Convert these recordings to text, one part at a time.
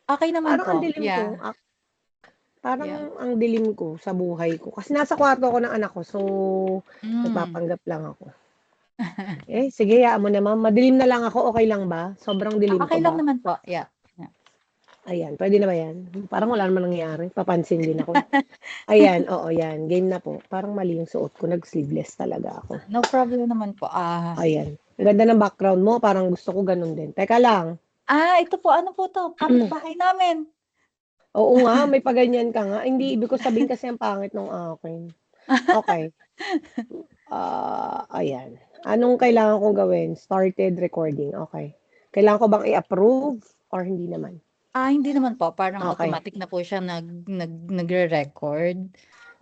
Okey naman Parang ang po, dilim ko, yeah, yeah. parang ang dilim ko sa buhay ko. Kasi nasa kwarto ako ng anak ko, so Hmm. nagpapanggap lang ako. Sige, hayaan mo na ma'am. Madilim na lang ako, okay lang ba? Sobrang dilim ko Okey lang ba? naman po, yeah, yeah. Ayan, pwede na ba yan? Parang wala naman nangyari. Papansin din ako. Ayan, oo, yan. Game na po. Parang mali yung suot ko. Nag-sleeveless talaga ako. No problem naman po, Ayan. Ang ganda ng background mo. Parang gusto ko ganun din. Teka lang. ito po, ano po 'to, kapitbahay namin. Oo nga, may paganyan ka nga. Hindi, ibig ko sabihin kasi ang pangit nung akin. Okay. Ayan. Anong kailangan kong gawin? Started recording. Okay. Kailangan ko bang i-approve or hindi naman? Hindi naman po, parang Okay. automatic na po siya nagre-record.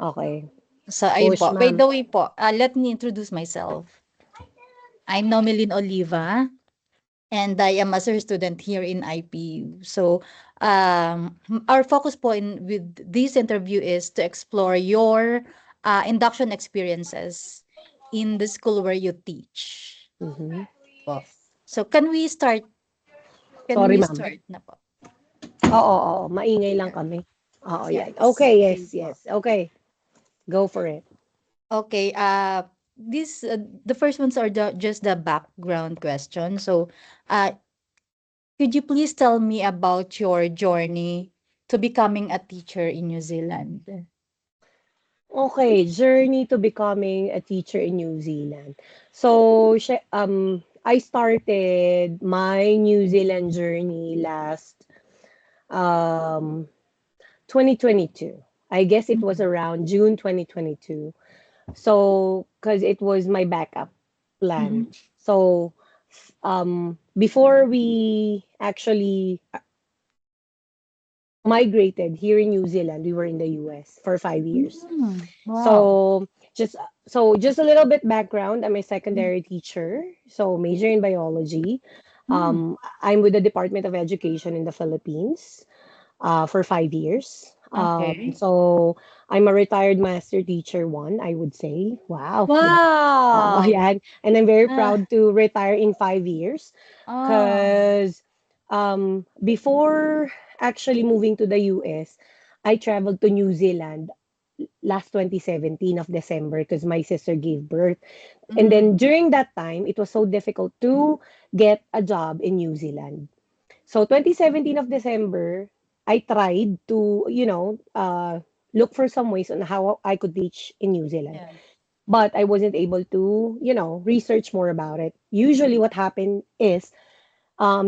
Okay. So ayun Push, po, by ma'am. the way po, let me introduce myself. I'm Nomeline Oliva, and I am a master student here in IPU. So, our focus po with this interview is to explore your induction experiences in the school where you teach. Mhm. Po. So, can we start? Can Sorry, we ma'am. start na po? Oo. Maingay lang Yeah. kami. Oo, yan. Yes. Okay, yes, Sige yes. po. Okay. Go for it. Okay. This the first ones are just the background question. So, uh, could you please tell me about your journey to becoming a teacher in New Zealand? Okay, journey to becoming a teacher in New Zealand. So, I started my New Zealand journey last um 2022. I guess it was Mhm. around June 2022. So, because it was my backup plan. Mhm. So, before we actually migrated here in New Zealand, we were in the US for 5 years. Wow. So, just just a little bit background. I'm a Mm. secondary teacher, so major in biology. Mm. I'm with the Department of Education in the Philippines for 5 years. Okay. So I'm a retired master teacher one, I would say. Wow. Wow. Yeah. And I'm very Ah, proud to retire in 5 years oh. because before actually moving to the US, I traveled to New Zealand last 2017 of December because my sister gave birth. And then Mm. during that time, it was so difficult to get a job in New Zealand. So 2017 of December, I tried to, look for some ways on how I could teach in New Zealand. Yeah. But I wasn't able to, research more about it. Usually what happened is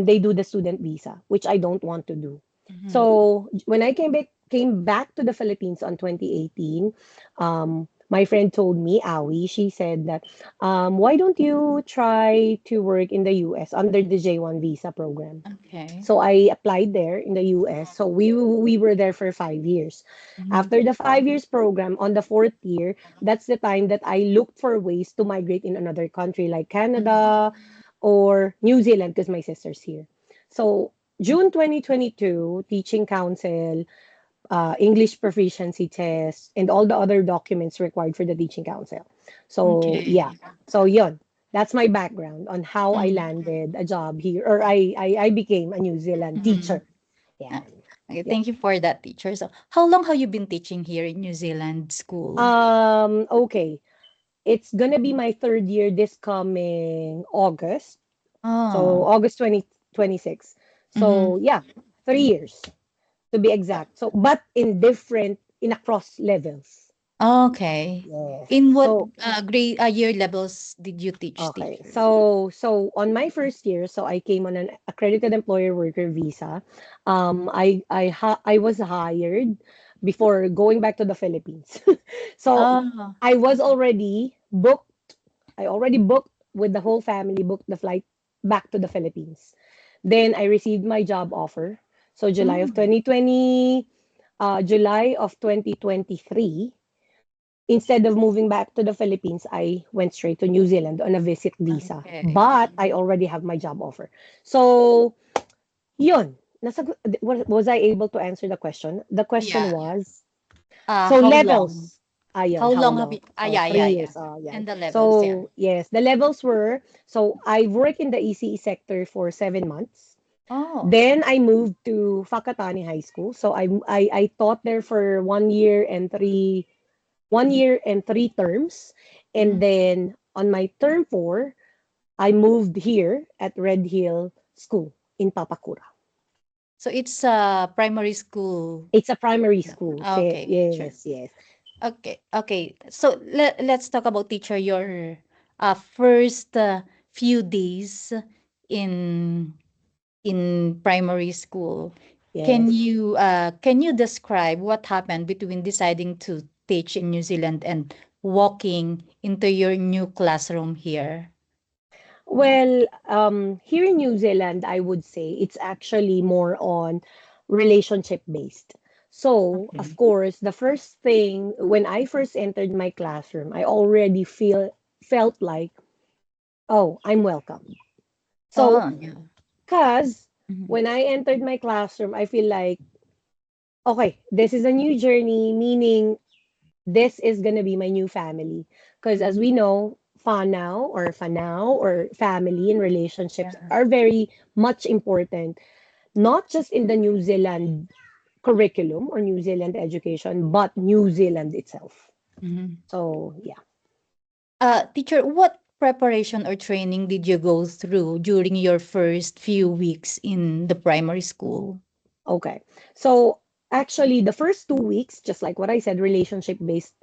they do the student visa, which I don't want to do. Mhm. So when I came back to the Philippines on 2018, my friend told me, Awi, she said that, why don't you try to work in the US under the J1 visa program? Okay. So I applied there in the US. So we were there for 5 years. Mhm. After the 5 years program, on the fourth year, that's the time that I looked for ways to migrate in another country like Mhm. Canada or New Zealand because my sister's here. So June 2022, teaching council, English proficiency test, and all the other documents required for the teaching council. So yeah, Okay. so yun. That's my background on how I Mhm. landed a job here, or I became a New Zealand Mhm. teacher. Yeah, Ah, okay, yeah. thank you for that, teacher. So, how long have you been teaching here in New Zealand school? Okay. It's gonna be my third year this coming August. So Oh. August 2026. Mhm. So yeah, 3 years to be exact. So but in across levels. Okay. Yes. In what So grade year levels did you teach, okay. teacher? So on my first year, so I came on an accredited employer worker visa. I was hired before going back to the Philippines. So Oh. I was already booked. I already booked with the whole family, booked the flight back to the Philippines. Then I received my job offer. So Mm. July of 2023, instead of moving back to the Philippines, I went straight to New Zealand on a visit visa. Okay. But I already have my job offer. So, yun. Was I able to answer the question? The question Yeah. was, so How long? levels. Ayun, How how long have long? you Oh, yeah, three yeah, yeah. years. Oh, yan. And the levels, yeah. So, yes, the levels were, so I worked in the ECE sector for 7 months. Oh, Then I moved to Fakatani High School. So I taught there for 1 year and 1 year and 3 terms. And mhm. then on my term 4, I moved here at Red Hill School in Papakura. So it's a primary school. It's a primary No. school. Okay, sure. Yes, yes. Okay, okay. So let's talk about teacher your first few days in primary school. Yes. Can you describe what happened between deciding to teach in New Zealand and walking into your new classroom here? Well, here in New Zealand, I would say it's actually more on relationship based. So, of Okay. course, the first thing when I first entered my classroom, I already felt like, oh, I'm welcome. So, Oh, yeah. cause Mhm. when I entered my classroom, I feel like, okay, this is a new journey, meaning this is gonna be my new family. Because as we know, fanao or family and relationships Yeah. are very much important, not just in the New Zealand curriculum or New Zealand education, but New Zealand itself. Mhm. So yeah. Teacher, what preparation or training did you go through during your first few weeks in the primary school? Okay. So actually the first 2 weeks, just like what I said, relationship based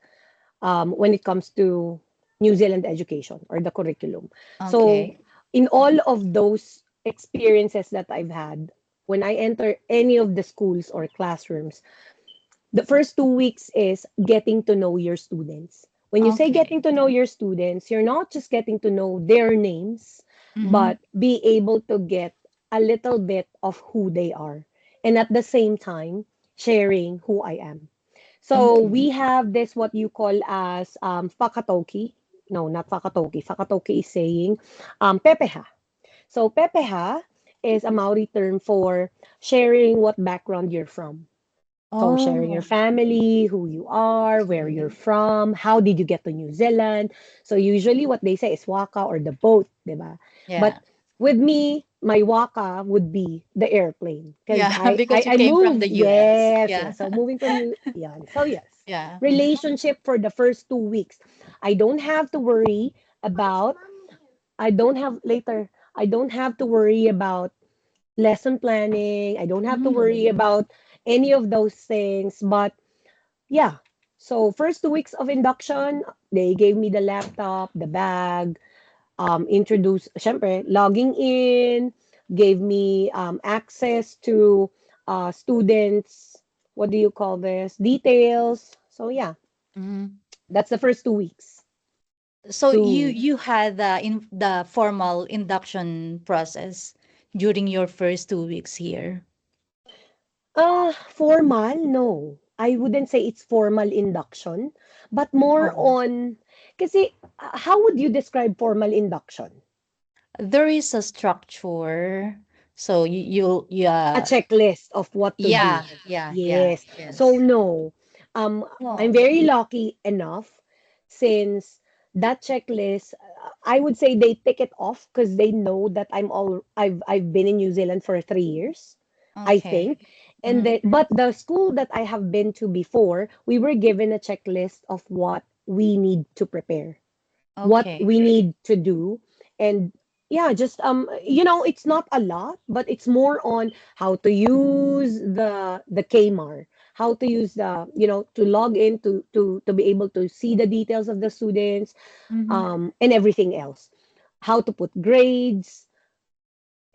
when it comes to New Zealand education or the curriculum. So, Okay. in all of those experiences that I've had, when I enter any of the schools or classrooms, the first 2 weeks is getting to know your students. When you say Okay. getting to know your students, you're not just getting to know their names, Mhm. but be able to get a little bit of who they are. And at the same time, sharing who I am. So Okay. we have this what you call as fakatoki. No, not fakatoki. Fakatoki is saying pepeha. So pepeha is a Maori term for sharing what background you're from. So sharing your Oh, family, who you are, where you're okay. from, how did you get to New Zealand. So usually what they say is waka or the boat, diba? But Yeah. with me, my waka would be the airplane because Yeah, I, because I you I came from moved. the US. Yes, Yeah. yes. So moving from you, yeah. So yes, Yeah. relationship for the first 2 weeks. I don't have to worry about. I don't have later. I don't have to worry about lesson planning. I don't have to worry Mm. about any of those things. But yeah. So first 2 weeks of induction, they gave me the laptop, the bag, introduced, syempre, logging in, gave me access to students, what do you call this? Details. So yeah, Mhm. that's the first 2 weeks. So To you had the formal induction process during your first 2 weeks here. formal, no. I wouldn't say it's formal induction, but more Oh. on, kasi how would you describe formal induction? There is a structure. So A checklist of what to do. yeah, yeah, yeah, Yes. So yes. no, I'm Oh. very lucky enough since that checklist, I would say they tick it off because they know that I've been in New Zealand for 3 years, I Okay. think. And Mhm. then, but the school that I have been to before, we were given a checklist of what we need to prepare, what Okay. we need to do. And yeah, just it's not a lot, but it's more on how to use the Kmart, how to use the, to log in to be able to see the details of the students, Mhm. and everything else, how to put grades.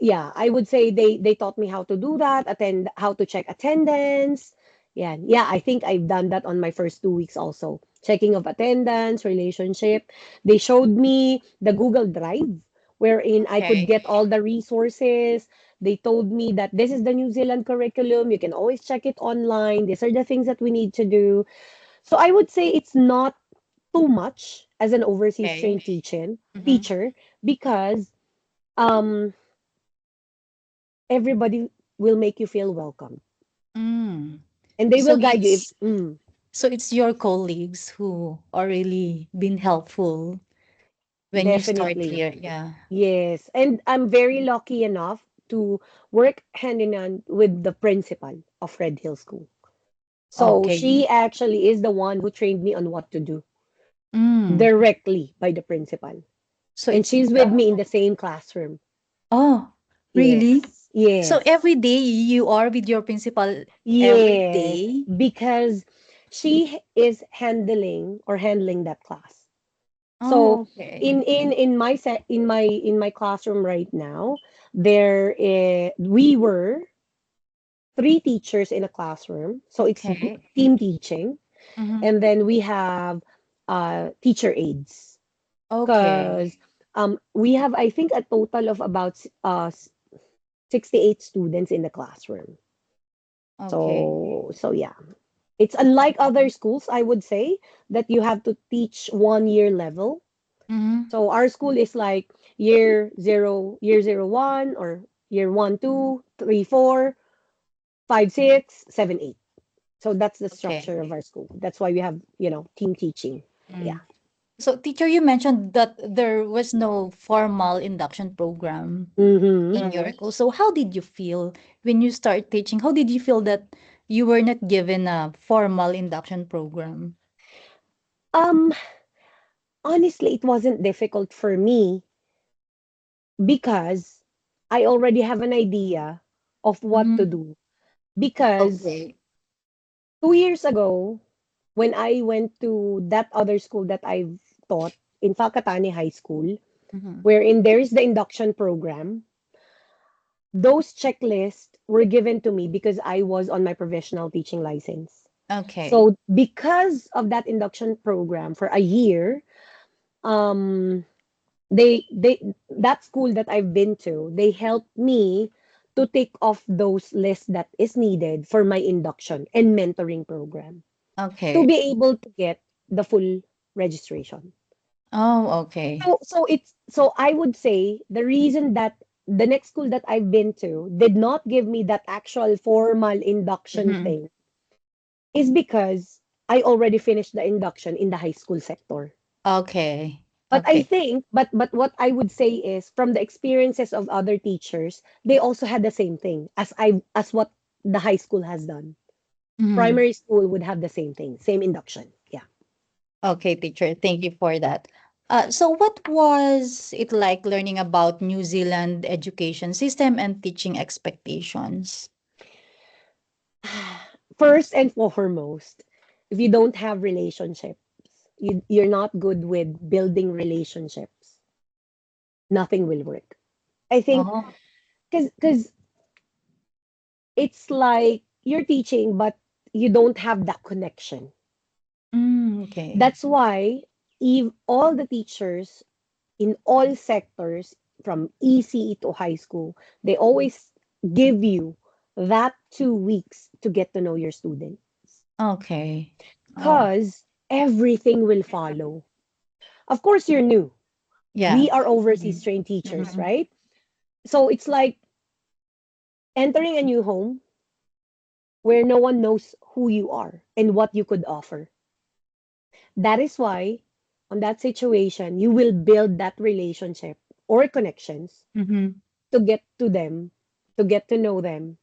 Yeah, I would say they taught me how to do that, attend, how to check attendance. Yeah, yeah, I think I've done that on my first 2 weeks also. Checking of attendance, relationship. They showed me the Google Drive wherein I could Okay. get all the resources. They told me that this is the New Zealand curriculum. You can always check it online. These are the things that we need to do. So I would say it's not too much as an overseas Okay. trained Mhm. teacher because um everybody will make you feel welcome Mm. and they So will guide you if it's your colleagues who are really been helpful when you start definitely here. Yeah. yes. And I'm very lucky enough, to work hand in hand with the principal of Red Hill School. So Okay. she actually is the one who trained me on what to do Mm. directly by the principal. So And it's she's with me in the same classroom. oh, really? Yes. So Yes. every day you are with your principal every Yes. day? Because she is handling that class. So Oh, okay. in my classroom right now, we were three teachers in a classroom. So it's Okay. team teaching. Mm-hmm. And then we have teacher aides. Okay. Because we have, I think, a total of about 68 students in the classroom. Okay. So yeah. It's unlike other schools, I would say, that you have to teach 1 year level. Mm-hmm. So our school is like year zero one, or year one, two, three, four, five, six, seven, eight. So that's the Okay. structure of our school. That's why we have, team teaching. Yeah. Mm. So, teacher, you mentioned that there was no formal induction program Mm-hmm. in your school. So, how did you feel when you start teaching? How did you feel that you were not given a formal induction program? Um, Honestly, it wasn't difficult for me because I already have an idea of what to Mm, do. Because okay. 2 years ago, when I went to that other school that I've taught in Falcatani High School, Mhm. wherein there is the induction program, those checklists were given to me because I was on my professional teaching license. Okay. So because of that induction program for a year, um, they that school that I've been to, they helped me to tick off those lists that is needed for my induction and mentoring program to Okay. be able to get the full registration. Oh, okay. So I would say the reason that the next school that I've been to did not give me that actual formal induction Mhm. thing is because I already finished the induction in the high school sector. Okay. But I Okay. think, but what I would say is from the experiences of other teachers, they also had the same thing as what the high school has done. Mhm. Primary school would have the same thing, same induction. Yeah. Okay, teacher. Thank you for that. So what was it like learning about New Zealand education system and teaching expectations? First and foremost, if you don't have relationships, you're not good with building relationships, nothing will work. I think Oh, because it's like you're teaching, but you don't have that connection. okay. That's why all the teachers in all sectors, from ECE to high school, they always give you that 2 weeks to get to know your student. Okay. Oh, Because everything will follow. Of course, you're new. yeah. We are overseas Mhm. trained teachers, Mhm. right? So it's like entering a new home where no one knows who you are and what you could offer. That is why, on that situation, you will build that relationship or connections Mhm. to get to them, to get to know them,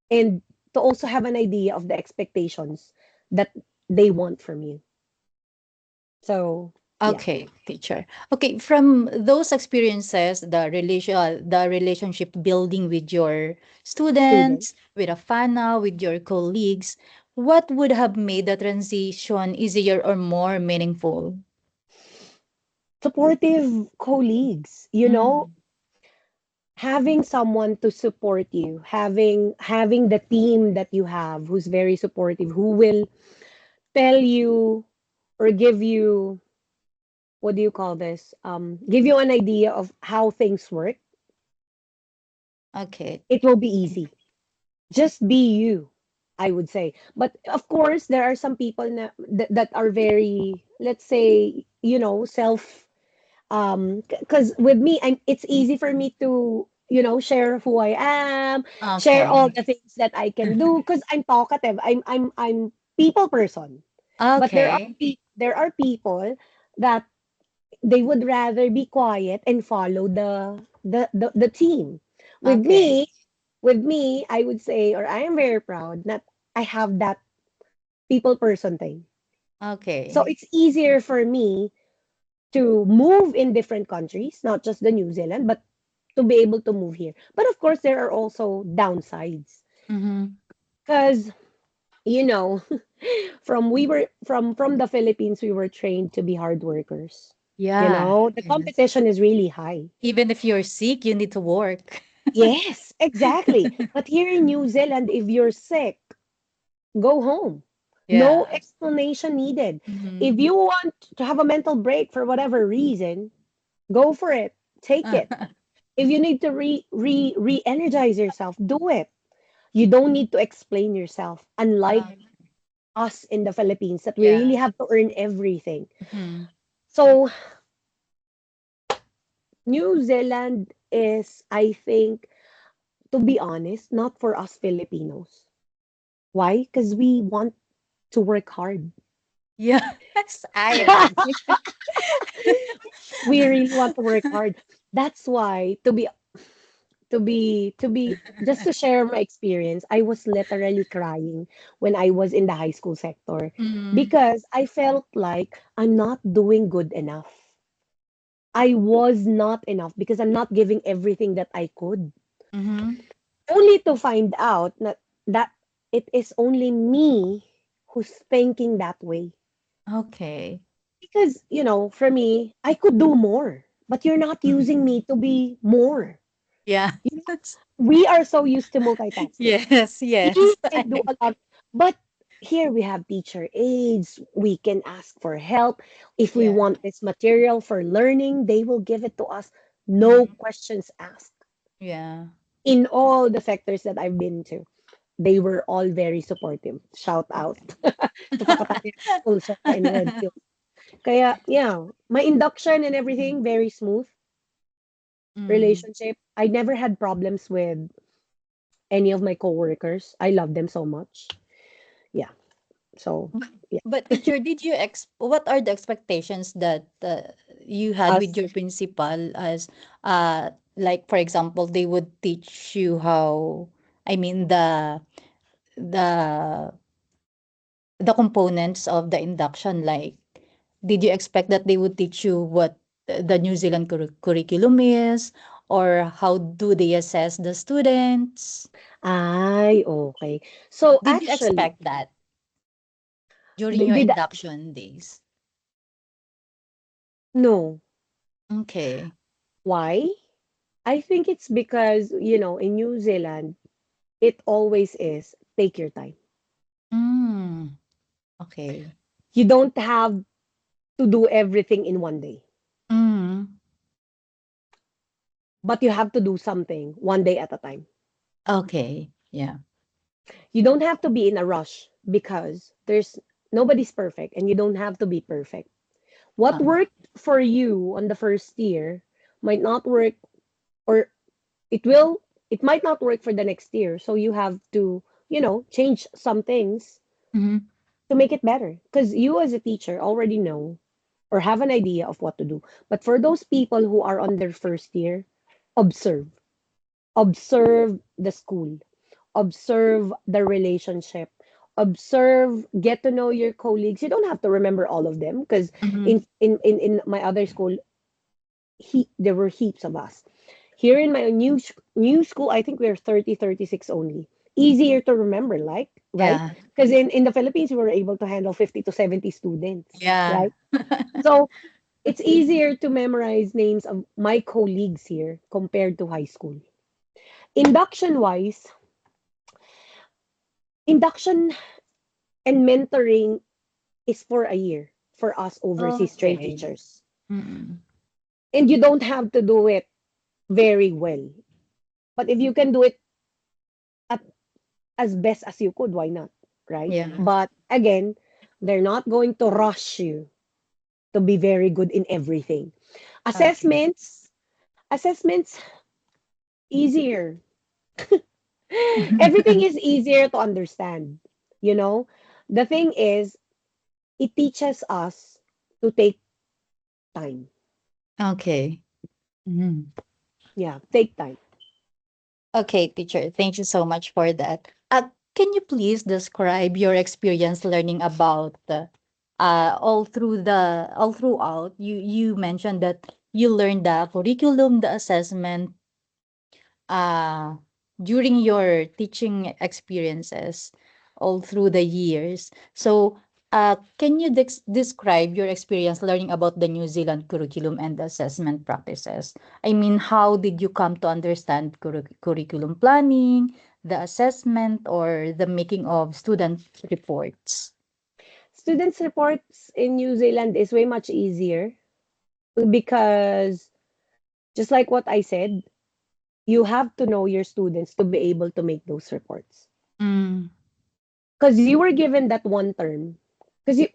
and to also have an idea of the expectations that they want from you. So, yeah. Okay, teacher. Okay, from those experiences, the relationship building with your Student. students, with a FANA, with your colleagues, what would have made the transition easier or more meaningful? Supportive colleagues, Mm. having someone to support you, having the team that you have who's very supportive, who will tell you or give you, what do you call this, give you an idea of how things work. Okay. It will be easy. Just be you, I would say. But of course there are some people that are very, let's say, self, because with me, it's easy for me to, share who I am, share Okay. all the things that I can do, because I'm talkative. I'm people person. But Okay. there are people that they would rather be quiet and follow the team. With Okay. me, with me, I would say, or I am very proud that I have that people person thing. So Okay. it's easier for me to move in different countries, not just the New Zealand, but to be able to move here. But of course, there are also downsides Mm-hmm. because you know, from the Philippines, we were trained to be hard workers. You Yeah. know, the Yes. competition is really high. Even if you're sick, you need to work. Yes, exactly. But here in New Zealand, if you're sick, go home. No Yeah. explanation needed. Mm-hmm. If you want to have a mental break for whatever reason, go for it. Take it. If you need to re-energize yourself, do it. You don't need to explain yourself. Unlike Um, us in the Philippines, that we yeah. really have to earn everything. Mm-hmm. So New Zealand is, I think, to be honest, not for us Filipinos. Why? Because we want to work hard. Yes, I agree. We really want to work hard. That's why, just to share my experience, I was literally crying when I was in the high school sector Mm-hmm. because I felt like I'm not doing good enough. I was not enough because I'm not giving everything that I could. Mm-hmm. Only to find out that it is only me who's thinking that way. Okay. Because, for me, I could do more, but you're not using me to be more. Yeah. We are so used to multitasking. Yes, We yes. can do a lot, but here we have teacher aides. We can ask for help. If we Yeah. want this material for learning, they will give it to us. No Mhm. questions asked. Yeah. In all the sectors that I've been to, they were all very supportive. Shout out to Takataki Pulsar and Red Hill. Kaya, yeah, my induction and everything, very smooth Mm. relationship. I never had problems with any of my coworkers. I love them so much. Yeah. So, But yeah. but teacher, did you what are the expectations that you had with Us, your principal as like for example they would teach you how I mean the the components of the induction like did you expect that they would teach you what the New Zealand curriculum is or how do they assess the students? ay, okay. So, Did you actually, expect that during your did, induction days? no. Okay. Why? I think it's because, in New Zealand, it always is take your time. Mm, okay. You don't have to do everything in one day, Mm, but you have to do something one day at a time. okay. Yeah. You don't have to be in a rush because nobody's perfect and you don't have to be perfect. What Um, worked for you on the first year might not work, or it will, it might not work for the next year. So you have to, change some things mhm. to make it better because you as a teacher already know or have an idea of what to do. But for those people who are on their first year, observe. Observe the school. Observe the relationship. Observe, get to know your colleagues. You don't have to remember all of them because Mhm. in my other school, there were heaps of us. Here in my new school, I think we're 30, 36 only. Easier to remember, like, right? Yeah. Because in the Philippines, we were able to handle 50 to 70 students, Yeah. right? So it's easier to memorize names of my colleagues here compared to high school. Induction wise, induction and mentoring is for a year for us overseas trained Okay. teachers. Mm. And you don't have to do it very well. But if you can do it at, as best as you could, why not? Right? Yeah. But again, they're not going to rush you to be very good in everything. Okay. Assessments, easier. Everything is easier to understand. You know, the thing is, it teaches us to take time. Okay. Mhm. Yeah, take time. Okay, teacher. Thank you so much for that. Can you please describe your experience learning about all throughout you mentioned that you learned the curriculum, the assessment uh during your teaching experiences all through the years. So, can you describe your experience learning about the New Zealand curriculum and assessment practices? I mean, how did you come to understand curriculum planning, the assessment, or the making of student reports? Students' reports in New Zealand is way much easier because just like what I said, you have to know your students to be able to make those reports. Mm. Because you were given that one term. Because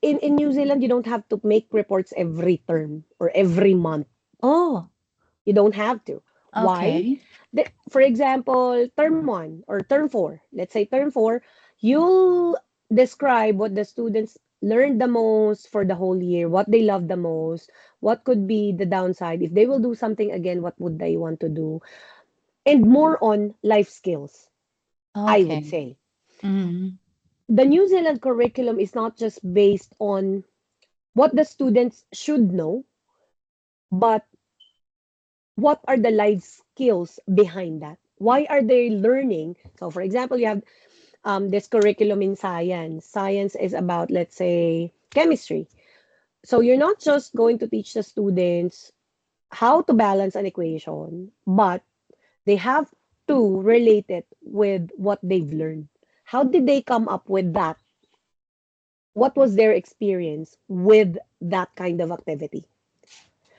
in New Zealand, you don't have to make reports every term or every month. Oh, You don't have to. Why? okay. For example, term one or term four, let's say term four, you'll describe what the students learned the most for the whole year, what they love the most, what could be the downside. If they will do something again, what would they want to do? And more on life skills, I would Okay. say. Mm. The New Zealand curriculum is not just based on what the students should know, but what are the life skills behind that? Why are they learning? So, for example, you have this curriculum in science. Science is about, let's say, chemistry. So, you're not just going to teach the students how to balance an equation, but they have to relate it with what they've learned. How did they come up with that? What was their experience with that kind of activity?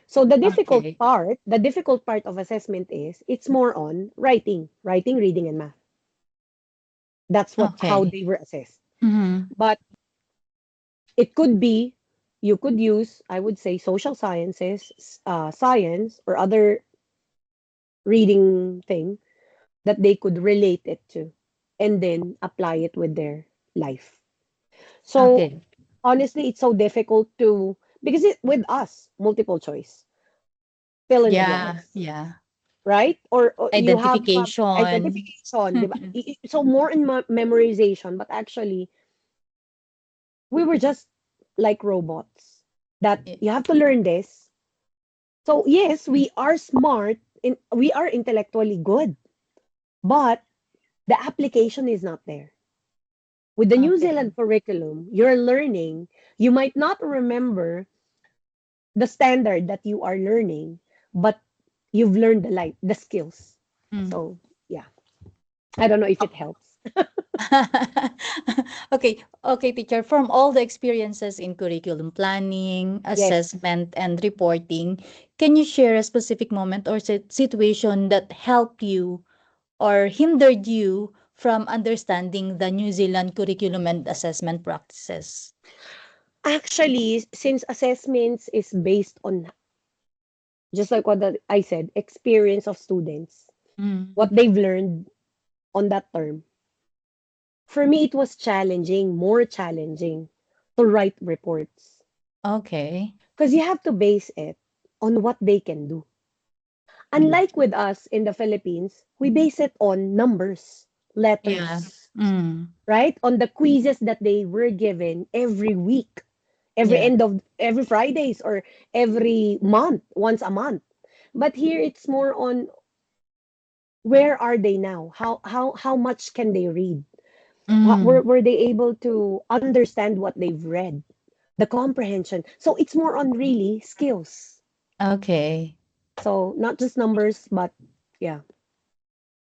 So Okay. the difficult part of assessment is it's more on writing, reading, and math. That's what how Okay. they were assessed. Mm. But it could be you could use, I would say, social sciences, science, or other reading thing that they could relate it to, and then apply it with their life. So Okay. honestly, it's so difficult to because with us multiple choice, fill in the Yeah. blanks. Yeah. Right? Or you have Identification. identification, di ba? So more in memorization, but actually, we were just like robots that Y- you have to learn this. So yes, we are smart, we are intellectually good, but the application is not there. With the New Okay. Zealand curriculum, you're learning, you might not remember the standard that you are learning, but you've learned the skills. Mm. So yeah, I don't know if it helps. Okay, okay, teacher. From all the experiences in curriculum planning, Yes. assessment, and reporting, can you share a specific moment or situation that helped you or hindered you from understanding the New Zealand curriculum and assessment practices? Actually, since assessments is based on, just like what I said, experience of students, Mm. what they've learned on that term, for me, it was challenging, more challenging to write reports. Okay. Because you have to base it on what they can do. Unlike with us in the Philippines, we base it on numbers, Yeah. letters, Mm. right? On the quizzes that they were given every week, every Yeah. end of every Fridays or every month, once a month. But here it's more on where are they now? How much can they read? Mm. Were they able to understand what they've read? The comprehension. So it's more on really skills. Okay. So not just numbers, but yeah,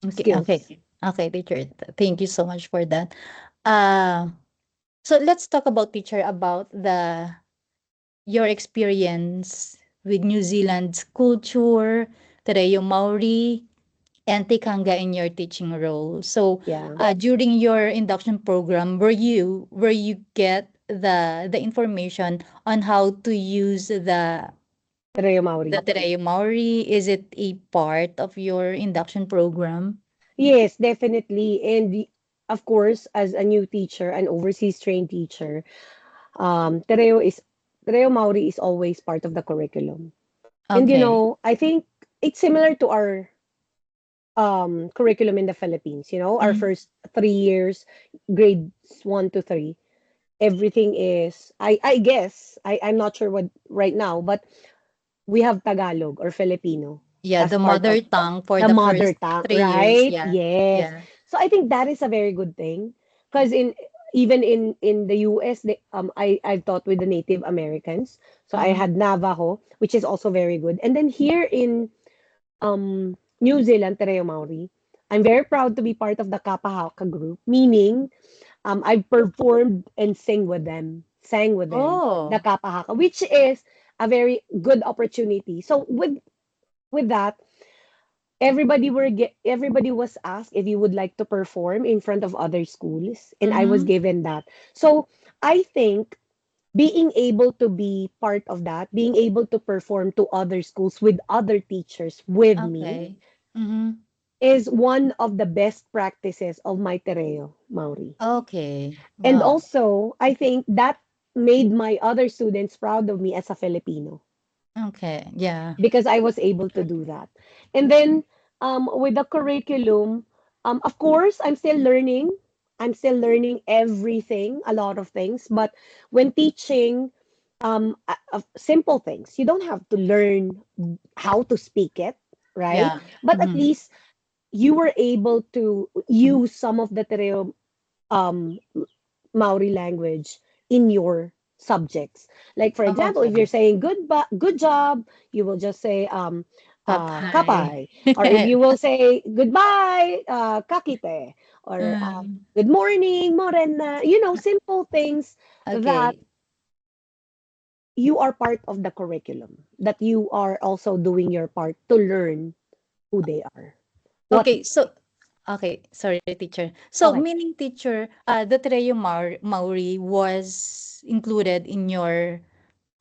Okay. Okay. skills. Okay, teacher. Thank you so much for that. Uh, so let's talk about teacher about the your experience with New Zealand's culture, Tereo Maori, and Tikanga in your teaching role. So, Yeah. during your induction program, were you get the information on how to use Reo the Maori. Tereo Maori? Is it a part of your induction program? Yes, definitely. And of course, as a new teacher, an overseas trained teacher, Tereo Maori is always part of the curriculum. And Okay. I think it's similar to curriculum in the Philippines. You know, our Mhm. first 3 years, grades 1 to 3, everything is, I guess, I'm not sure what right now, but we have Tagalog or Filipino Yeah, as the part of mother tongue for the the mother first tongue, 3 years. right? Yeah. Yes. Yeah. So I think that is a very good thing because even in the US, I've taught with the Native Americans. So I Mhm. had Navajo, which is also very good. And then here in New Zealand, Tereo Maori, I'm very proud to be part of the Kapahaka group, meaning I've performed and sang with them, the Oh. Kapahaka, which is a very good opportunity. So with that, everybody was asked if you would like to perform in front of other schools, and I was Mhm. given that. So I think being able to be part of that, being able to perform to other schools with other teachers with me Okay. Mhm. is one of the best practices of my Tereo Maori. Okay. And Wow. also, I think that made my other students proud of me as a Filipino Okay. Yeah. because I was able to do that. And then with the curriculum, of course, I'm still learning. I'm still learning everything, a lot of things. But when teaching simple things, you don't have to learn how to speak it, right? Yeah. But at Mhm. least you were able to use some of the Tereo um, Maori language in your subjects. Like for example, if you're Okay. saying good job, you will just say Bye-bye. kapai. Or if you will say goodbye, kakite. Or Um, good morning, morena. You know, simple things that okay. you are part of the curriculum, that you are also doing your part to learn who they are. What? Okay, so okay, sorry, teacher. So, Okay, meaning teacher, the Treo Maori was included in your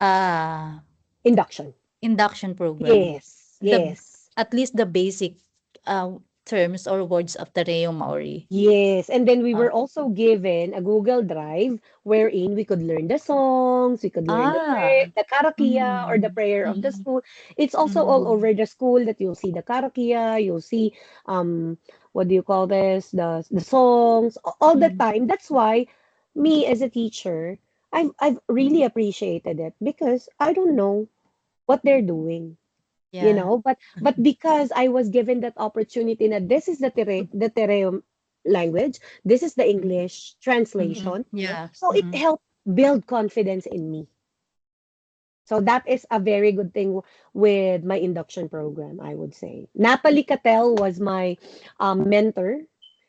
uh induction. induction program. Yes, The yes. at least the basic terms or words of the Treo Maori. Yes, and then we were Okay. also given a Google Drive wherein we could learn the songs, we could learn Ah. the karakia or the Mm. prayer of the Mm. school. It's also all Mm. over the school that you'll see the karakia, you'll see what do you call this? The songs all the Mm. time. That's why me as a teacher, I've really appreciated it because I don't know what they're doing, you Yeah. know, but because I was given that opportunity that this is the Tereo language, this is the English Mhm. translation, Yeah. so it Mhm. helped build confidence in me. So that is a very good thing with my induction program, I would say. Napoli Cattell was my mentor.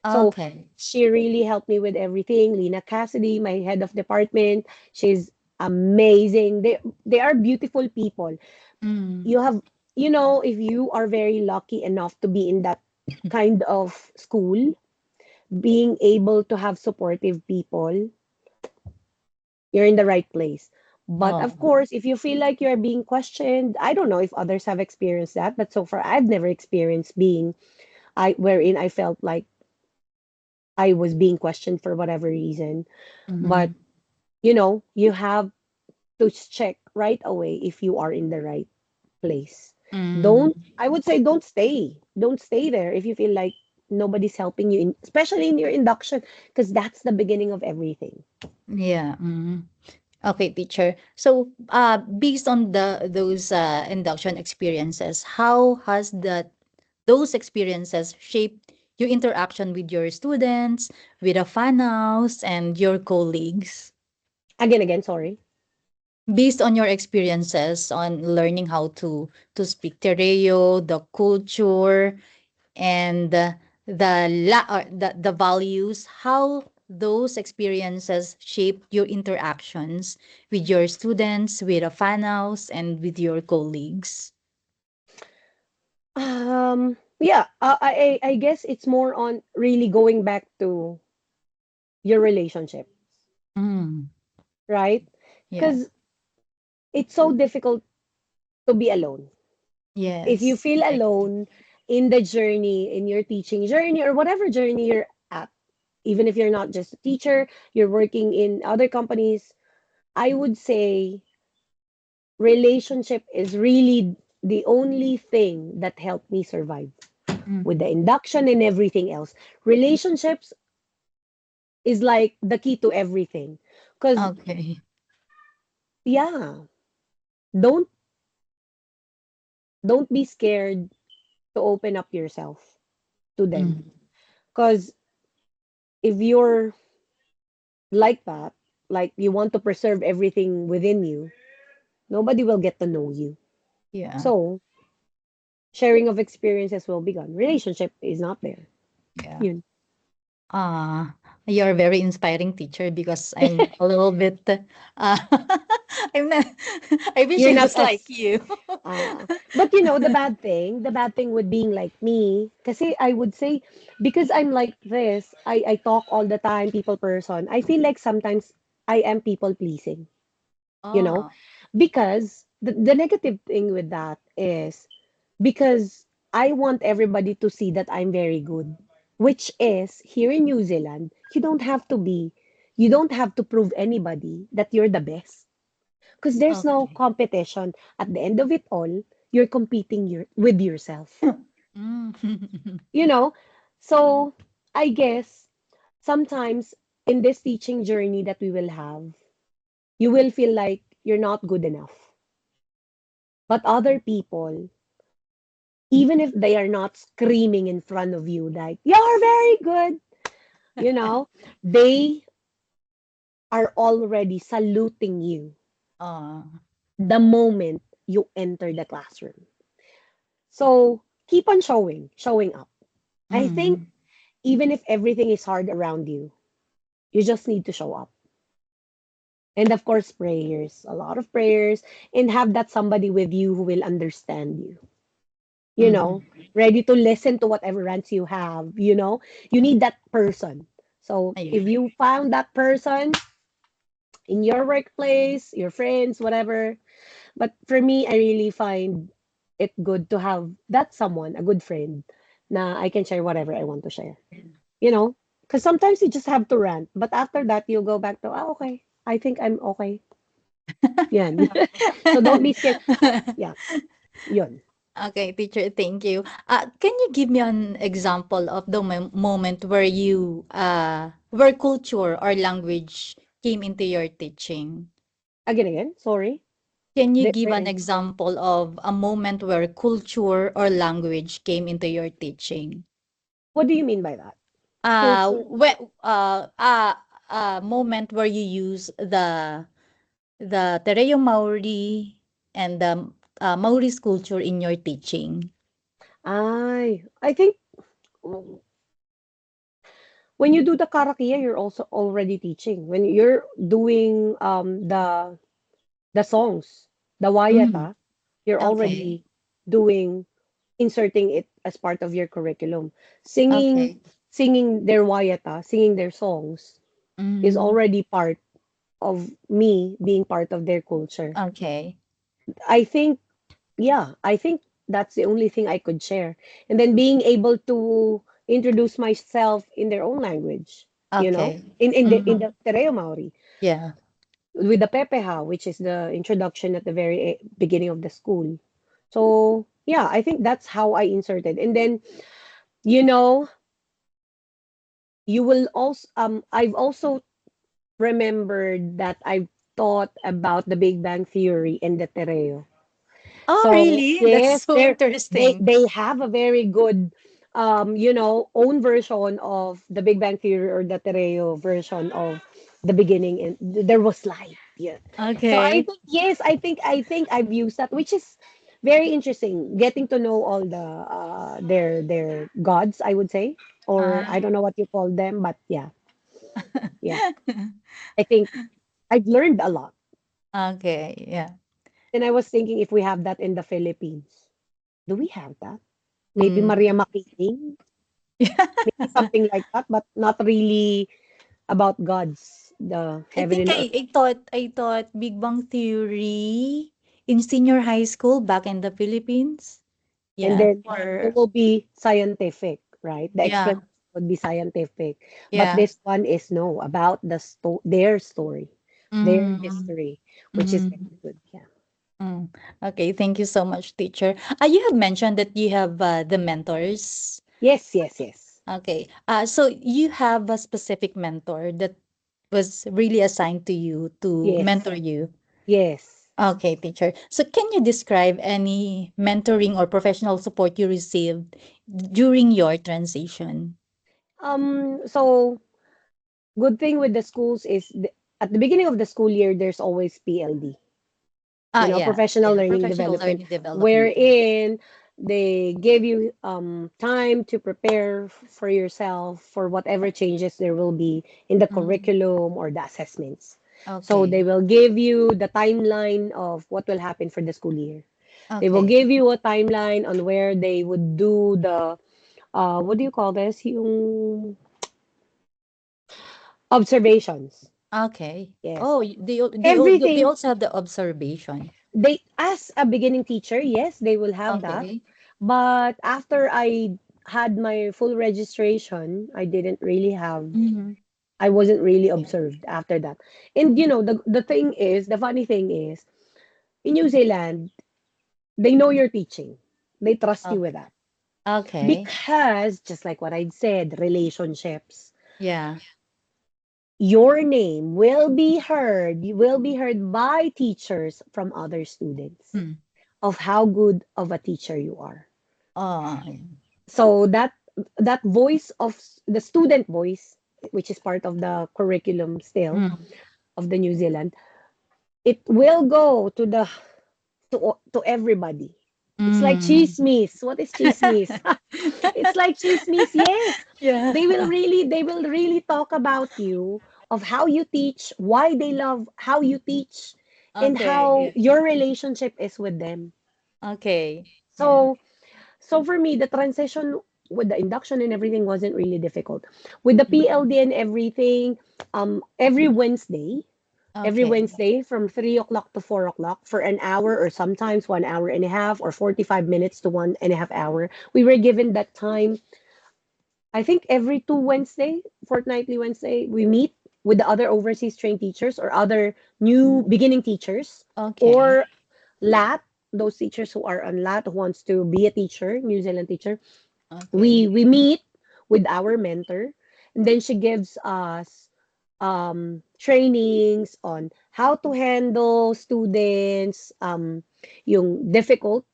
So Okay. she really helped me with everything. Lena Cassidy, my head of department, she's amazing. They are beautiful people. Mm. You have, if you are very lucky enough to be in that kind of school, being able to have supportive people, you're in the right place. But of Oh. course, if you feel like you're being questioned, I don't know if others have experienced that, but so far I've never experienced being I wherein I felt like I was being questioned for whatever reason. But Mhm. you have to check right away if you are in the right place. Mm. Don't stay there if you feel like nobody's helping you, especially in your induction, because that's the beginning of everything. Yeah. Mhm. Okay, teacher. So, based on those induction experiences, how has those experiences shaped your interaction with your students, with the fan house, and your colleagues? Again, sorry. Based on your experiences on learning how to speak Tereo, the culture, and the values, how those experiences shape your interactions with your students, with the fan house, and with your colleagues. Yeah, I guess it's more on really going back to your relationship, Mm, right? yeah. Because it's so difficult to be alone. If you Yes. feel I agree. alone in the journey, in your teaching journey, or whatever journey you're at, even if you're not just a teacher, you're working in other companies, I would say relationship is really the only thing that helped me survive. with the Mhm. induction and everything else. Relationships is like the key to everything. Because, Okay. yeah, don't don't be scared to open up yourself to them. Mhm. Because if you're like that, like you want to preserve everything within you, nobody will get to know you. Yeah. So, sharing of experiences will be gone. Relationship is not there. Yeah. Yun. Ah, you're a very inspiring teacher because I'm a little bit I'm not I wish You're I not just like as you. but the bad thing with being like me, kasi I would say, because I'm like this, I talk all the time, people person, I feel like sometimes I am people pleasing, you know? Oh, Because the negative thing with that is because I want everybody to see that I'm very good, which is here in New Zealand, you don't have to prove anybody that you're the best. Because there's no okay. competition. At the end of it all, you're competing with yourself. Mm. You know? So, I guess sometimes in this teaching journey that we will have, you will feel like you're not good enough. But other people, even if they are not screaming in front of you, like, you're very good, you know, they are already saluting you Oh. the moment you enter the classroom. So, keep on showing up. I think Mm. even if everything is hard around you just need to show up. And of course, prayers, a lot of prayers, and have that somebody with you who will understand you, you know, Mhm. ready to listen to whatever rants you have, you know. You need that person. So if Yeah. you found that person in your workplace, your friends, whatever. But for me, I really find it good to have that someone, a good friend, na I can share whatever I want to share. You know, because sometimes you just have to rant, but after that you'll go back to, okay, I think I'm okay. Yan. So don't be scared. Yeah, yun. Okay, teacher, thank you. Can you give me an example of the moment where where culture or language came into your teaching? Again, sorry. Can you give an Where, example of a moment where culture or language came into your teaching? what do you mean by that? Uh, Culture. where, uh, uh, a moment where you use the Tereo Maori and the Maori's culture in your teaching. I think when you do the karakia, you're also already teaching. When you're doing the songs, the Mm, wayata, you're okay. already doing inserting it as part of your curriculum. Singing Okay. singing their wayata, singing their songs is Mm, already part of me being part of their culture. okay. I think, yeah, I think that's the only thing I could share. And then being able to introduce myself in their own language, you know, Okay. in Mhm. the Tereo Maori Yeah. with the Pepeha, which is the introduction at the very beginning of the school. So yeah, I think that's how I inserted. And then, you know, you will also I've also remembered that I've thought about the Big Bang Theory and the Tereo. Oh, So really? That's yes, so interesting. they have a very good you know, own version of the Big Bang Theory or the Tereo version of the beginning, and there was light. Yeah. So I Okay. think yes, I think I've used that, which is very interesting. Getting to know all the their gods, I would say, or Uh, I don't know what you call them, but yeah, yeah. I think I've learned a lot. okay. Yeah. And I was thinking if we have that in the Philippines, do we have that? Maybe Mm. Maria Makiling, maybe something like that, but not really about gods, the I heaven think and earth. I thought Big Bang Theory in senior high school back in the Philippines. And Yeah. then it For will be scientific, right? The yeah. explanation would be scientific. But Yeah. this one is no, about their story, their Mm, history, which is very mm, good. Yeah. mm. Okay, thank you so much, teacher. You have mentioned that you have the mentors. Yes, yes, yes. Okay. So you have a specific mentor that was really assigned to you to Yes. mentor you. Yes. Okay, teacher. So can you describe any mentoring or professional support you received during your transition? So good thing with the schools is at the beginning of the school year, there's always PLD, Yeah, professional yeah. learning Professional development, learning development. wherein they give you time to prepare for yourself for whatever changes there will be in the Mhm. curriculum or the assessments. So Okay. they will give you the timeline of what will happen for the school year. They will Okay. give you a timeline on where they would do the what do you call this? Yung observations. Okay. Yes. Oh, they Everything also have the observation. they as a beginning teacher, yes, they will have that. Okay. But after I had my full registration, Mm-hmm. I wasn't really observed after that. And the thing is, the funny thing is, in New Zealand, they know you're teaching. They trust you with Okay. that. Okay. Because just like what I said, relationships. Yeah. Your name will be heard by teachers from other students Hmm. of how good of a teacher you are. Oh. So that voice of the student voice, which is part of the curriculum still Mm. of the New Zealand, it will go to everybody. It's like Mm. chismis. What is chismis? It's like chismis. Yes, Yeah. they will really talk about you, of how you teach, why they love how you teach, and how Okay. your relationship is with them. Okay. Yeah. So So for me, the transition with the induction and everything wasn't really difficult. With the Mm. PLD and everything, every Wednesday, Okay. from 3 o'clock to 4 o'clock for an hour, or sometimes 1 hour and a half, or 45 minutes to 1.5 hour, we were given that time. I think every two Wednesday, fortnightly Wednesday, we meet with the other overseas trained teachers or other new beginning teachers, Okay. or LAT, those teachers who are on LAT, who wants to be a teacher, New Zealand teacher. Okay. We meet with our mentor, and then she gives us trainings on how to handle students, yung difficult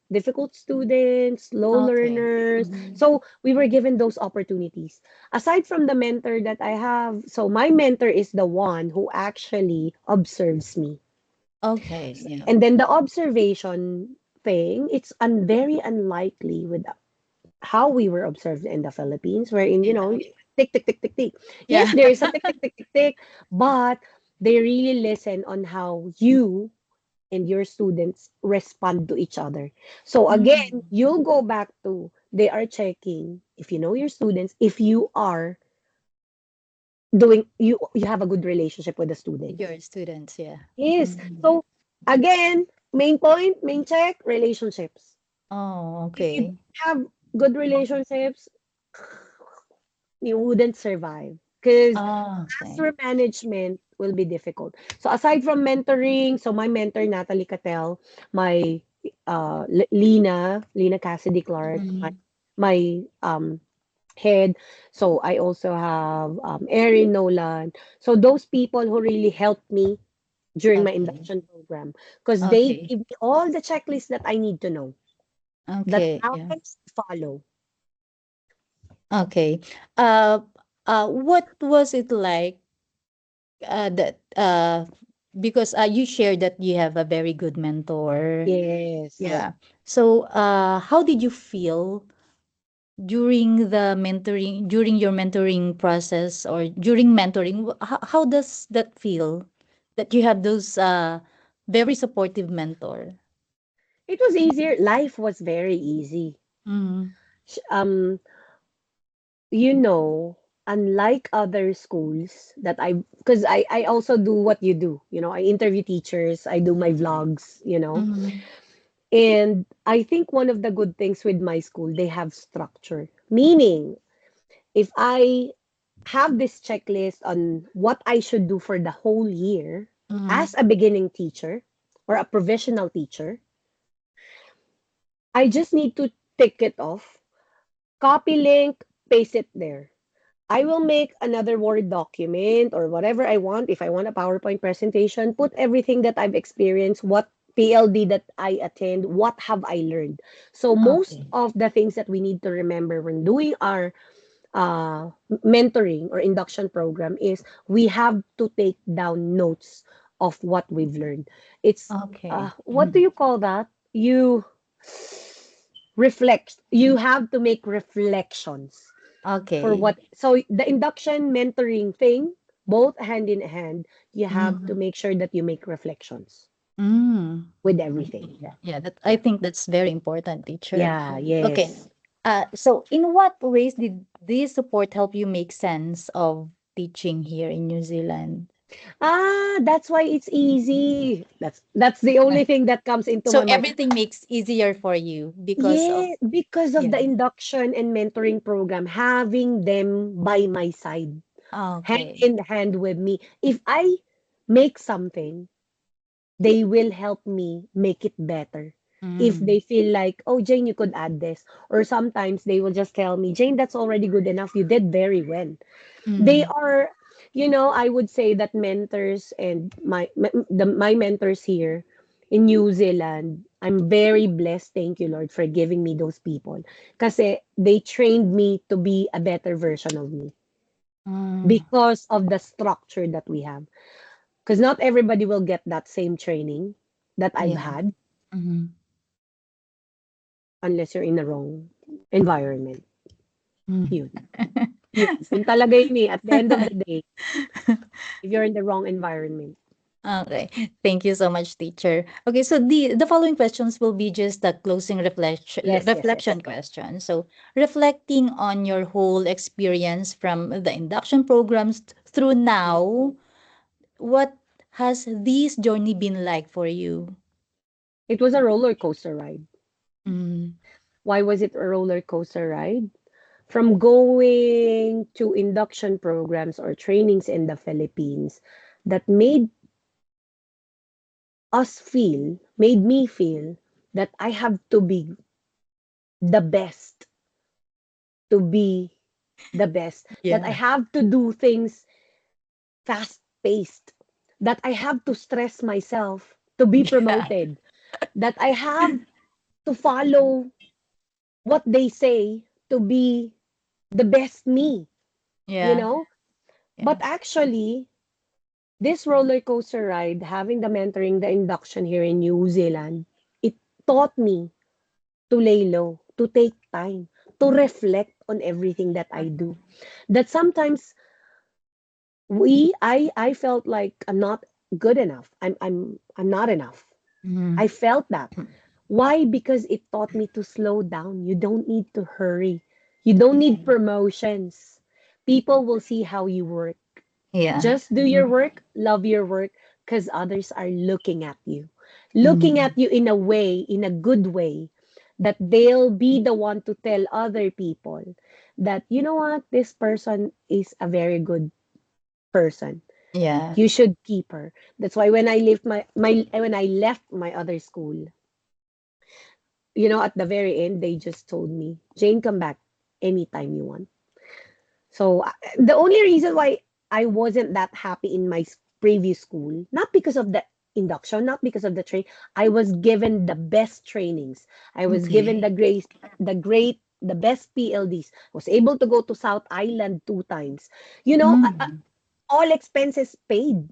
students, slow Okay. learners. Mhm. So we were given those opportunities. Aside from the mentor that I have, so my mentor is the one who actually observes me. Okay. Yeah. And then the observation thing, it's very unlikely with how we were observed in the Philippines, wherein, tick, tick, tick, tick, tick. Yes, Yeah. there is a tick, tick, tick, tick, tick, but they really listen on how you and your students respond to each other. So again, Mm. you'll go back to, they are checking if you know your students, if you are you have a good relationship with the With students. your students, yeah. Yes. Mhm. So again, main point, main check, relationships. Oh, If you okay. don't have good relationships, you wouldn't survive, because Oh, okay. classroom management will be difficult. So aside from mentoring, so my mentor Natalie Cattell, my Lena Cassidy Clark, my Mhm. my head. So I also have Erin Nolan. So those people who really helped me during my Okay. induction program, because they Okay. give me all the checklists that I need to know, that Okay. how Yeah. I should follow. Okay. Uh, what was it like, that because you shared that you have a very good mentor. Yes. Yeah. So, how did you feel during your mentoring process, or during mentoring? How does that feel that you have those very supportive mentor? It was easier. Life was very easy. Mm. Sh- Um, you know, unlike other schools that because I also do what you do. I interview teachers, I do my vlogs. Mm. And I think one of the good things with my school, they have structure. Meaning, if I have this checklist on what I should do for the whole year Mm. as a beginning teacher or a provisional teacher, I just need to tick it off. copy link, paste it there. I will make another Word document or whatever I want. If I want a PowerPoint presentation, put everything that I've experienced, what PLD that I attend, what have I learned. So most Okay. of the things that we need to remember when doing our mentoring or induction program is we have to take down notes of what we've learned. It's Okay. what do you call that? You reflect. You have to make reflections for Okay. what. So the induction mentoring thing, both hand in hand, you have to Mhm. make sure that you make reflections Mm. with everything. Yeah. Yeah, that I think that's very important, teacher. Yeah. Okay. Yes. So in what ways did this support help you make sense of teaching here in New Zealand? That's why it's easy. That's the Yeah. only thing that comes into So my mind. everything makes easier for you because of, Yeah, because of yeah. the induction and mentoring program, having them by my side, hand Okay. in hand with me. If I make something, they will help me make it better. If Mm. they feel like, oh, Jane, you could add this. Or sometimes they will just tell me, Jane, that's already good enough. You did very well. They Mm. are, I would say that mentors and my mentors here in New Zealand, I'm very blessed. Thank you, Lord, for giving me those people. Kasi they trained me to be a better version of me Mm. because of the structure that we have. Because not everybody will get that same training that I've Yeah. had Mm-hmm. unless you're in the wrong environment. Mm. Yun. Yun talaga yun eh. At the end of the day, if you're in the wrong environment. Okay. Thank you so much, teacher. Okay, so the following questions will be just the closing Yes, yes, yes. reflection question. So, reflecting on your whole experience from the induction programs through now, what has this journey been like for you? It was a roller coaster ride. Mm. Why was it a roller coaster ride? From going to induction programs or trainings in the Philippines that made me feel that I have to be the best, to be the best, that I Yeah. have to do things fast paced, that I have to stress myself to be Yeah. promoted, that I have to follow what they say to be the best me, you Yeah. know? But Yeah. actually, this roller coaster ride, having the mentoring, the induction here in New Zealand, it taught me to lay low, to take time, to reflect on everything that I do. That sometimes I felt like I'm not good enough. I'm not enough. Mm. I felt that. Why? Because it taught me to slow down. You don't need to hurry. You don't need promotions. People will see how you work. Yeah. Just do your work, love your work, because others are looking at you. Looking Mm. at you in a way, in a good way, that they'll be the one to tell other people that, you know what, this person is a very good person. Yeah. You should keep her. That's why when I left when I left my other school, at the very end, they just told me, Jane, come back anytime you want. So the only reason why I wasn't that happy in my previous school, not because of the induction, not because of the train, I was given the best trainings. I was given Okay. the best PLDs. Was able to go to South Island 2 times. Mm. All expenses paid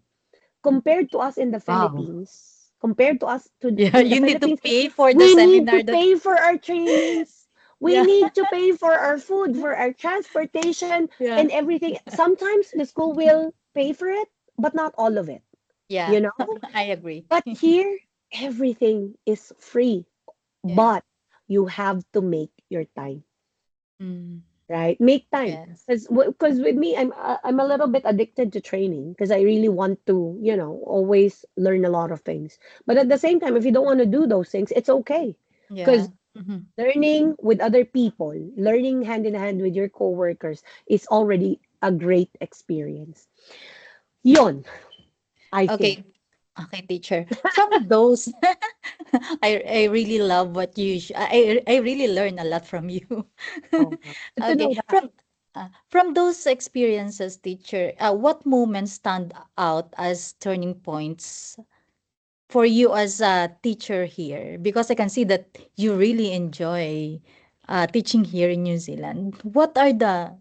compared to us in the Wow. Philippines. Compared to us Yeah, in the you need to Philippines, pay for the we need to seminar that, pay for our trainings. We yeah. need to pay for our food, for our transportation, Yeah. and everything. Sometimes the school will pay for it, but not all of it, Yeah. you know? I agree. But here, everything is free, Yeah. but you have to make your time, Mm. right? Make time. Yes. Because with me, I'm a little bit addicted to training because I really want to, always learn a lot of things. But at the same time, if you don't want to do those things, it's okay. Yeah. Because Mhm. learning with other people, learning hand in hand with your coworkers is already a great experience. Yon, I think. Okay. Okay, teacher. From those, I really love what I really learn a lot from you. Oh, good to know Okay, that. from those experiences, teacher, what moments stand out as turning points for you as a teacher here? Because I can see that you really enjoy teaching here in New Zealand. What are the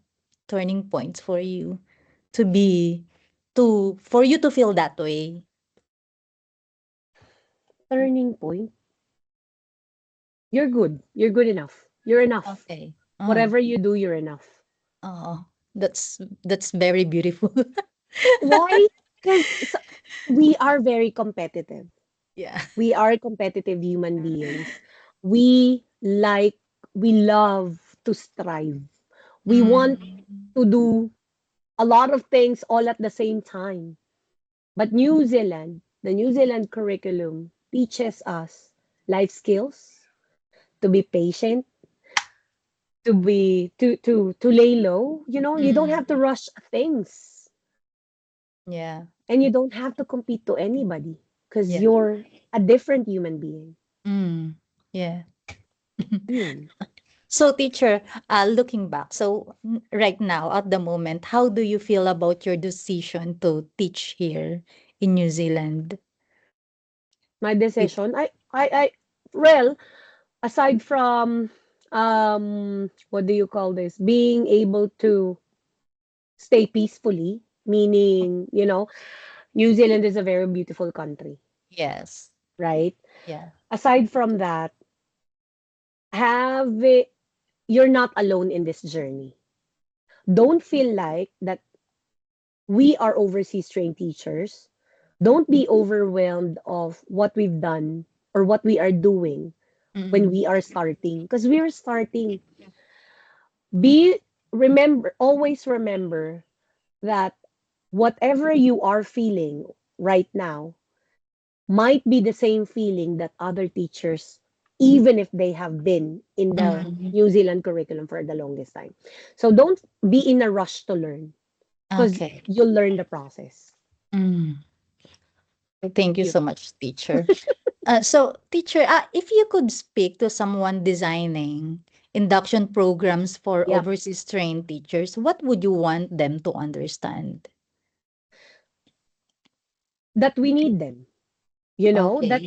turning points for you to be for you to feel that way? Turning point. You're good. You're good enough. You're enough. Okay. Whatever you do, you're enough. Oh, that's very beautiful. Why? Because we are very competitive. Yeah. We are competitive human beings. We like, we love to strive. We want Mm. to do a lot of things all at the same time. But New Zealand, the New Zealand curriculum teaches us life skills, to be patient, to lay low. You know, you don't have to Mm. rush things, Yeah. and you don't have to compete to anybody because Yeah. you're a different human being. Mm. Yeah. Yun. So, teacher, looking back, so right now, at the moment, how do you feel about your decision to teach here in New Zealand? My It, decision, well, aside from, what do you call this? Being able to stay peacefully, meaning, New Zealand is a very beautiful country, yes. right? Yeah. Aside from that, have it, you're not alone in this journey. Don't feel like that we are overseas trained teachers. Don't be overwhelmed of what we've done or what we are doing when Mm. we are starting, because we are starting. Be remember Always remember that whatever you are feeling right now might be the same feeling that other teachers, even if they have been in the Mm. New Zealand curriculum for the longest time. So don't be in a rush to learn, because Okay. you'll learn the process. Mm. Thank you You. so much, teacher. So, teacher, if you could speak to someone designing induction programs for Yeah, overseas trained teachers, what would you want them to understand? that we need them. That Okay.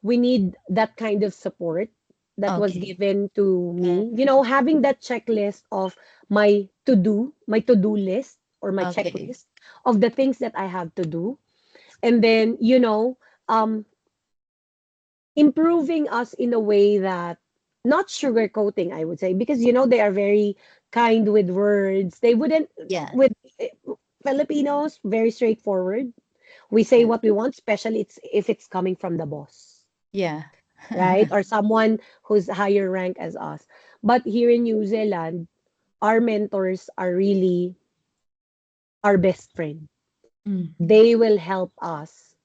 we need that kind of support that was Okay. given to me. Having that checklist of my to-do list, or my Okay. checklist of the things that I have to do. And then, um, improving us in a way that, not sugarcoating, I would say, because, they are very kind with words. They wouldn't, Yeah. with Filipinos, very straightforward. We say Yeah. what we want, especially if it's coming from the boss, Yeah. right? Or someone who's higher rank as us. But here in New Zealand, our mentors are really our best friend. Mm. They will help us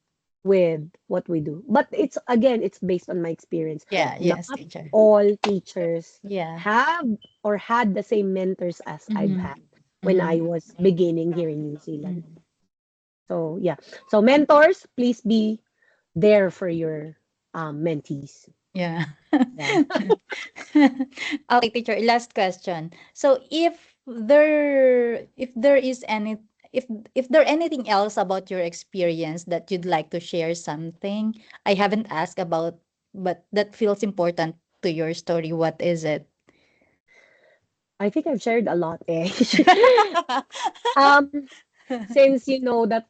with what we do. But it's based on my experience. Yeah. Not Yes, teacher. all teachers Yeah. have or had the same mentors as I've Mm-hmm. had when I Mm-hmm. was beginning here in New Zealand. Mm. So yeah. So mentors, please be there for your mentees. Yeah. Yeah. Okay, teacher, last question. So if there is if if there anything else about your experience that you'd like to share, something I haven't asked about but that feels important to your story, what is it? I think I've shared a lot, eh. um, since you know that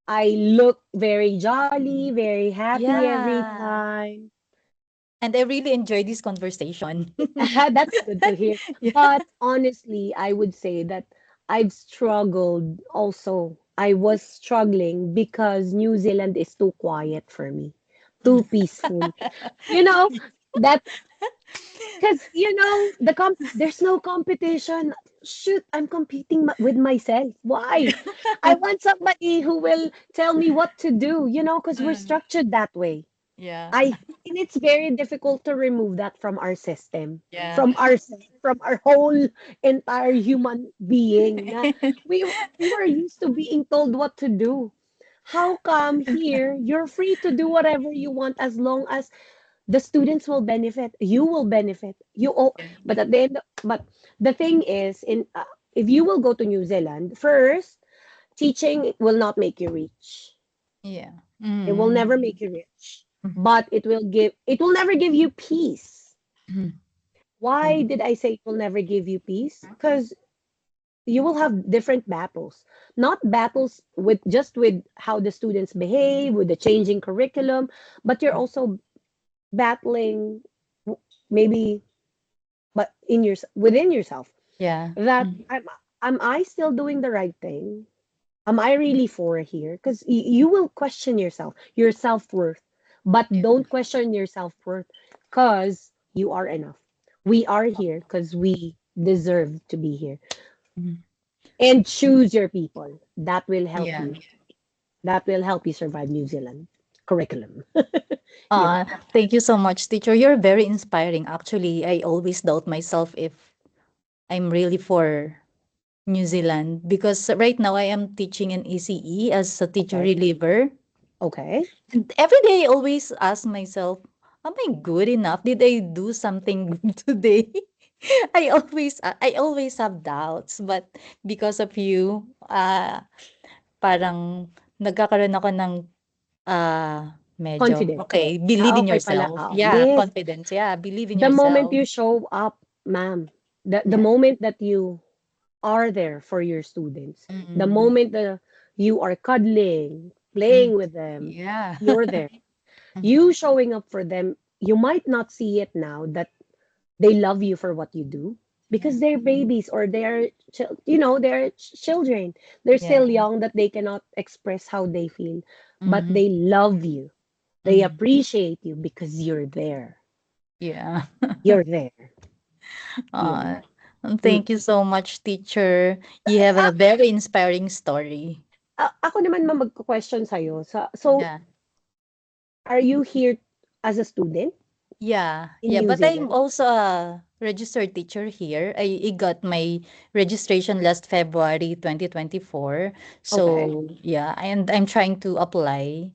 I look very jolly, very happy every Yeah. time. And I really enjoy this conversation. That's good to hear. Yeah. But honestly, I would say that I've struggled also. I was struggling because New Zealand is too quiet for me, too peaceful. You know, that Because there's no competition. Shoot, I'm competing with myself. Why? I want somebody who will tell me what to do. Because we're Mm. structured that way. Yeah. And it's very difficult to remove that from our system, Yeah. from our whole entire human being. Na we were used to being told what to do. How come here you're free to do whatever you want as long as the students will benefit, you will benefit, but at the end, but the thing is, if you will go to New Zealand first, teaching will not make you rich. Yeah. It will Mm. never make you rich, but it will never give you peace. Mm. Why Mm. did I say it will never give you peace? Because you will have different battles, not battles with how the students behave, with the changing curriculum, but you're also battling maybe but within yourself, Yeah. that Mm. am I still doing the right thing? Am I really for here? Because you will question your self-worth, but Yeah. don't question your self-worth because you are enough. We are here because we deserve to be here. Mm. And choose your people. That will help Yeah. you. That will help you survive New Zealand curriculum. Yeah. Uh, Thank you so much, teacher. You're very inspiring. Actually, I always doubt myself if I'm really for New Zealand because right now I am teaching in ECE as a teacher Okay. reliever. Okay. And every day I always ask myself, am I good enough? Did I do something good today? I always have doubts, but because of you, parang nagkakaroon ako ng medyo Confident. okay, believe in Okay pala. yourself. Yeah, Yes. confidence. Yeah, believe in The moment yourself. you show up, ma'am, the Yeah. moment that you are there for your students, the Mm. moment that you are cuddling, Mm. playing with them, Yeah. you're there. Mm. You showing up for them, you might not see it now that they love you for what you do Yeah. because they're babies or they're children. They're Yeah. still young that they cannot express how they feel, but Mhm. they love you. They Mhm. appreciate you because you're there. Yeah. You're there. Yeah. Uh, Mm. Thank you so much, teacher. You have a very inspiring story. Ako naman magko-question sa'yo. So, Yeah. are you here as a student Yeah. in Yeah. New But I'm Zealand? also a registered teacher here. I got my registration last February 2024. Okay. So yeah, and I'm trying to apply.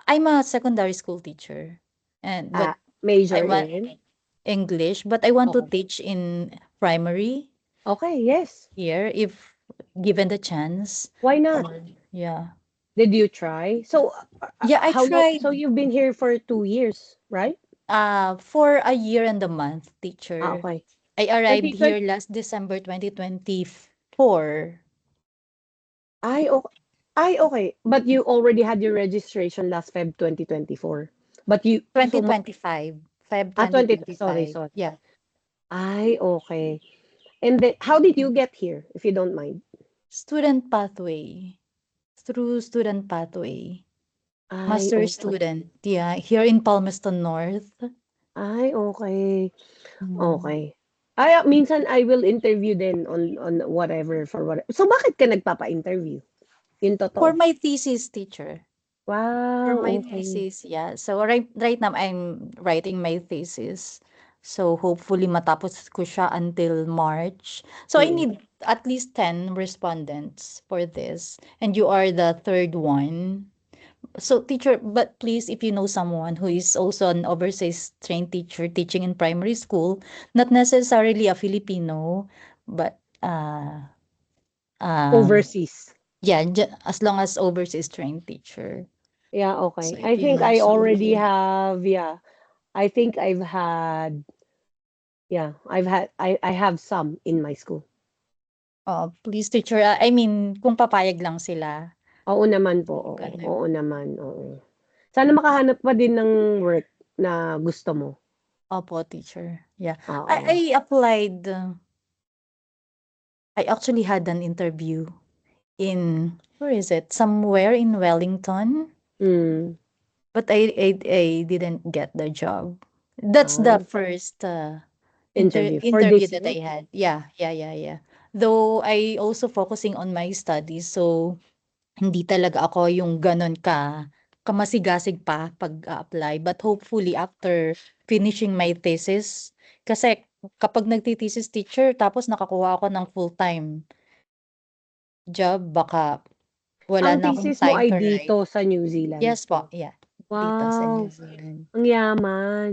I'm a secondary school teacher. And but I Major want in? English, but I want to Okay. teach in primary Okay, yes. here if given the chance. Why not? Or yeah. Did you try? So, Yeah, I how long? tried So, you've been here for 2 years, right? for a year and a month, teacher. Okay. I arrived 2020. here last December 2024. Okay. Okay. But you already had your registration last Feb 2024. But so, 2025. Feb 20, sorry, 2025. sorry. Yeah. Okay. And then, how did you get here, if you don't mind? Student pathway. Through student pathway. Master Okay. student. Yeah, here in Palmerston North. Okay. Mm. Okay. Minsan I will interview din on whatever for what. So bakit ka nagpapa-interview? Yun For totoo. my thesis, teacher. For Wow, my okay. thesis, yeah. So right now I'm writing my thesis. So hopefully matapos ko siya until March. So I Mm. need at least 10 respondents for this. And you are the third one. So teacher, but please if you know someone who is also an overseas trained teacher teaching in primary school, not necessarily a Filipino, but um Overseas. yeah, as long as overseas trained teacher. Yeah, So okay. if I you think know I already someone. have, yeah. I think I have some in my school. Oh, please teacher, I mean kung papayag lang sila, Oo naman po, oo. gano'n. Oo naman, oo. Sana makahanap pa din ng work na gusto mo. Opo, teacher. Yeah. Oo. I applied, I actually had an interview in where is it? Somewhere in Wellington, Hmm. but I didn't get the job. That's the Ah, first, interview for interview this that year? I had. Yeah, yeah, yeah, yeah. Though I also focusing on my studies, so hindi talaga ako yung gano'n kamasigasig pa pag-a-apply. But hopefully after finishing my thesis, kasi kapag nagti-thesis teacher tapos nakakuha ako ng full-time job, baka Wala Ang na akong thesis mo time ay to write. dito sa New Zealand Yes po, po. yeah, dito sa New Wow, Zealand. ang yaman.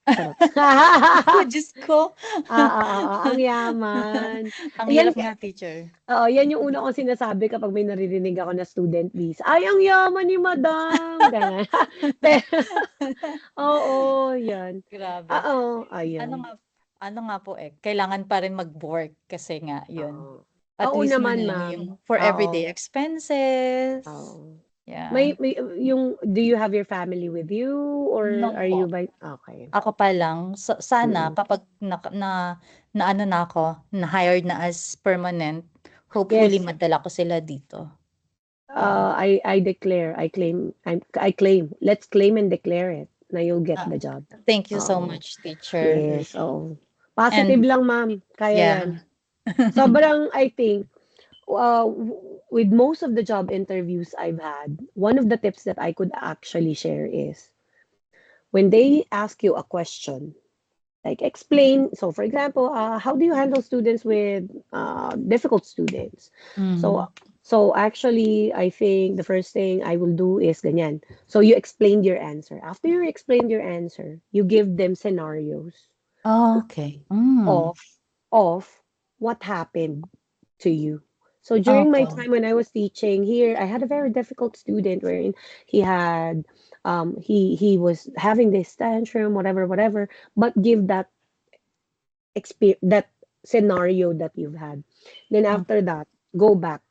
Charot. Naku, Diyos ko. Ang yaman. Ang Yan, hirap nga, teacher. oo, yan yung una kong sinasabi kapag may naririnig ako na student visa. Ay, ang yaman ni madam. Ganun. Pero, oo, yan. Grabe. Oo, Ano ayun. nga ano nga po, kailangan pa rin mag-work kasi nga yun, Oo. at Oo least man naman, lang ma'am. yung for everyday Oo. expenses. Oo. Yeah. Yung, do you have your family with you or No are po, you by, okay. ako pa lang. Sana Mm. kapag na ano na ako, na-hired na as permanent, hopefully Yes, madala ko sila dito. Yeah. I declare, I claim, let's claim and declare it na you'll get Ah, the job. Thank you so Oo. much, teacher. Yes, oo. Positive And lang, ma'am. Kaya yan. yeah. Sobrang, I think, with most of the job interviews I've had, one of the tips that I could actually share is when they ask you a question, like explain. So, for example, how do you handle students with difficult students? So, Mm. actually, I think the first thing I will do is ganyan. So, you explained your answer. After you explained your answer, you give them scenarios Okay. of of what happened to you. So during my Opo. time when I was teaching here, I had a very difficult student wherein he had he was having this tantrum, whatever, whatever, but give that that scenario that you've had. Then Mm. after that, go back.